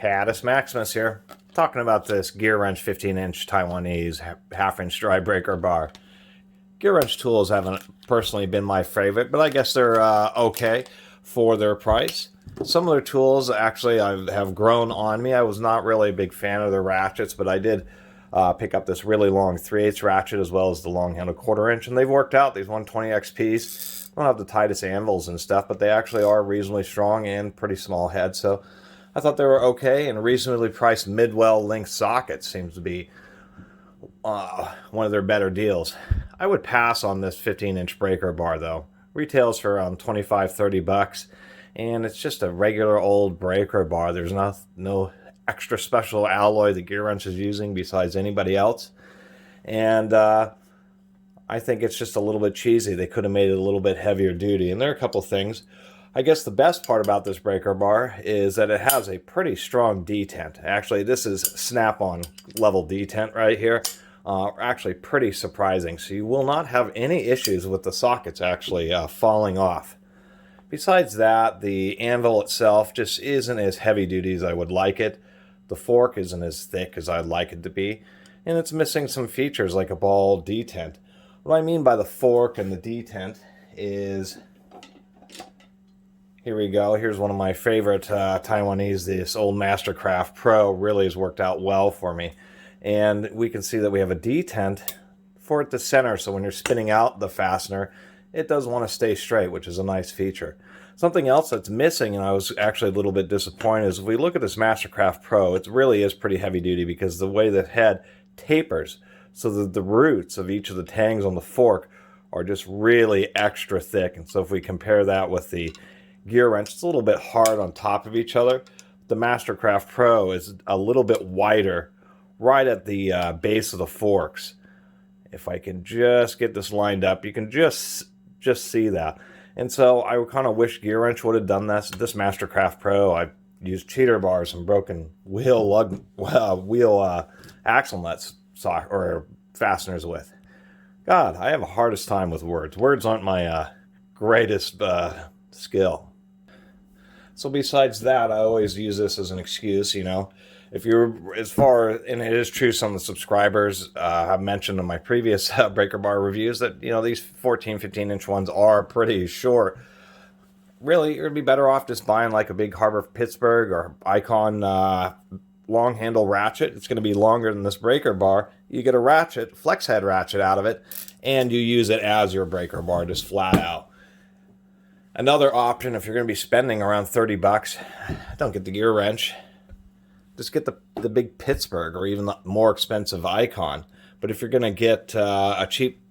Catus, Maximus here, talking about this GearWrench 15-inch Taiwanese half-inch dry breaker bar. GearWrench tools haven't personally been my favorite, but I guess they're okay for their price. Some of their tools actually have grown on me. I was not really a big fan of their ratchets, but I did pick up this really long 3/8 ratchet as well as the long handle 1/4 inch, and they've worked out. These 120 XPs don't have the tightest anvils and stuff, but they actually are reasonably strong and pretty small head, so I thought they were okay. And reasonably priced mid-well length sockets seems to be one of their better deals. I would pass on this 15-inch breaker bar though. Retails for around 25-30 bucks, and it's just a regular old breaker bar. There's no extra special alloy that GearWrench is using besides anybody else, and I think it's just a little bit cheesy. They could have made it a little bit heavier duty, and there are a couple things. I guess the best part about this breaker bar is that it has a pretty strong detent. Actually, this is snap-on level detent right here. Actually pretty surprising. So you will not have any issues with the sockets actually falling off. Besides that, the anvil itself just isn't as heavy duty as I would like it. The fork isn't as thick as I'd like it to be. And it's missing some features like a ball detent. What I mean by the fork and the detent is... Here we go. Here's one of my favorite Taiwanese. This old Mastercraft Pro really has worked out well for me. And we can see that we have a detent for it to center. So when you're spinning out the fastener, it does want to stay straight, which is a nice feature. Something else that's missing, and I was actually a little bit disappointed, is if we look at this Mastercraft Pro, it really is pretty heavy duty because the way the head tapers, so that the roots of each of the tangs on the fork are just really extra thick. And so if we compare that with the GearWrench, it's a little bit hard on top of each other. The Mastercraft Pro is a little bit wider right at the base of the forks. If I can just get this lined up, you can just see that. And so I kind of wish GearWrench would have done this. This Mastercraft Pro, I used cheater bars and broken wheel axle nuts or fasteners with. God, I have a hardest time with words. Words aren't my greatest skill. So besides that, I always use this as an excuse, you know. If you're and it is true, some of the subscribers have mentioned in my previous breaker bar reviews that, you know, these 14, 15-inch ones are pretty short. Really, you'd be better off just buying like a big Harbor Pittsburgh or Icon long handle ratchet. It's going to be longer than this breaker bar. You get a ratchet, flex head ratchet out of it, and you use it as your breaker bar, just flat out. Another option, if you're going to be spending around 30 bucks, don't get the GearWrench. Just get the big Pittsburgh or even the more expensive Icon. But if you're going to get a cheap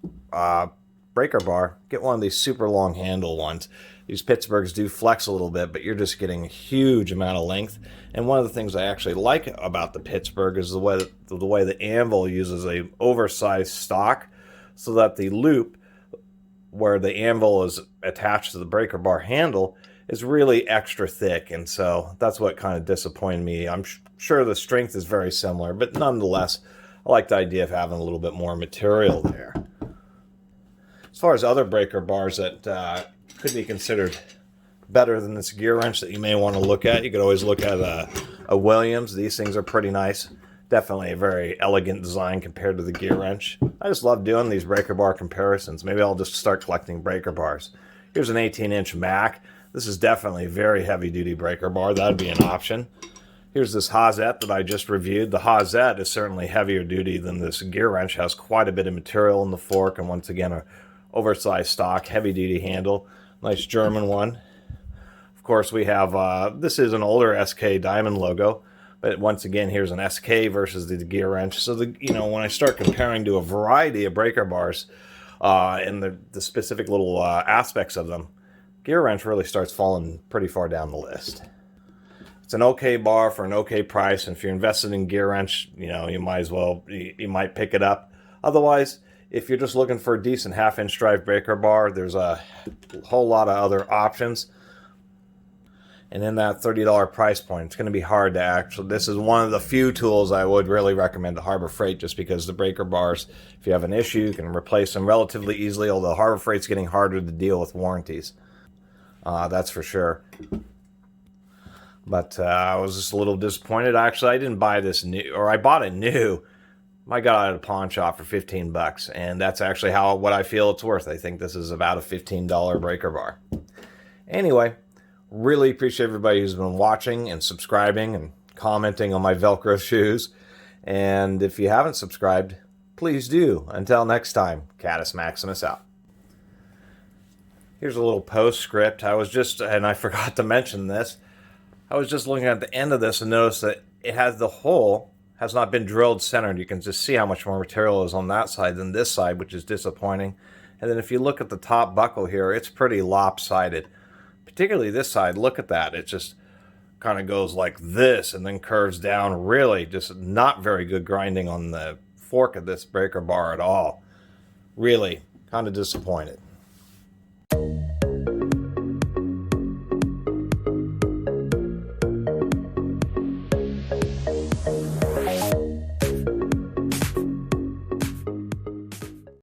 breaker bar, get one of these super long handle ones. These Pittsburghs do flex a little bit, but you're just getting a huge amount of length. And one of the things I actually like about the Pittsburgh is the way the anvil uses a oversized stock, so that the loop where the anvil is attached to the breaker bar handle is really extra thick, and so that's what kind of disappointed me. I'm sure the strength is very similar, but nonetheless, I like the idea of having a little bit more material there. As far as other breaker bars that could be considered better than this GearWrench that you may want to look at, you could always look at a Williams. These things are pretty nice. Definitely a very elegant design compared to the GearWrench. I just love doing these breaker bar comparisons. Maybe I'll just start collecting breaker bars. Here's an 18-inch Mac. This is definitely a very heavy-duty breaker bar. That would be an option. Here's this Hazette that I just reviewed. The Hazette is certainly heavier duty than this GearWrench. Has quite a bit of material in the fork, and once again, a oversized stock, heavy-duty handle. Nice German one. Of course, we have, this is an older SK Diamond logo. But once again, here's an SK versus the GearWrench. So, when I start comparing to a variety of breaker bars and the specific little aspects of them, GearWrench really starts falling pretty far down the list. It's an okay bar for an okay price, and if you're invested in GearWrench, you might as well, you might pick it up. Otherwise, if you're just looking for a decent half-inch drive breaker bar, there's a whole lot of other options. And in that $30 price point, it's going to be hard to actually... This is one of the few tools I would really recommend to Harbor Freight, just because the breaker bars, if you have an issue, you can replace them relatively easily, although Harbor Freight's getting harder to deal with warranties. That's for sure. But I was just a little disappointed. Actually, I didn't buy this new, or I bought it new. I got it at a pawn shop for 15 bucks, and that's actually what I feel it's worth. I think this is about a $15 breaker bar. Anyway, really appreciate everybody who's been watching and subscribing and commenting on my Velcro shoes. And if you haven't subscribed, please do. Until next time, Catus Maximus out. Here's a little postscript. And I forgot to mention this, I was just looking at the end of this and noticed that the hole has not been drilled centered. You can just see how much more material is on that side than this side, which is disappointing. And then if you look at the top buckle here, it's pretty lopsided. Particularly this side, look at that. It just kind of goes like this and then curves down. Really just not very good grinding on the fork of this breaker bar at all. Really kind of disappointed.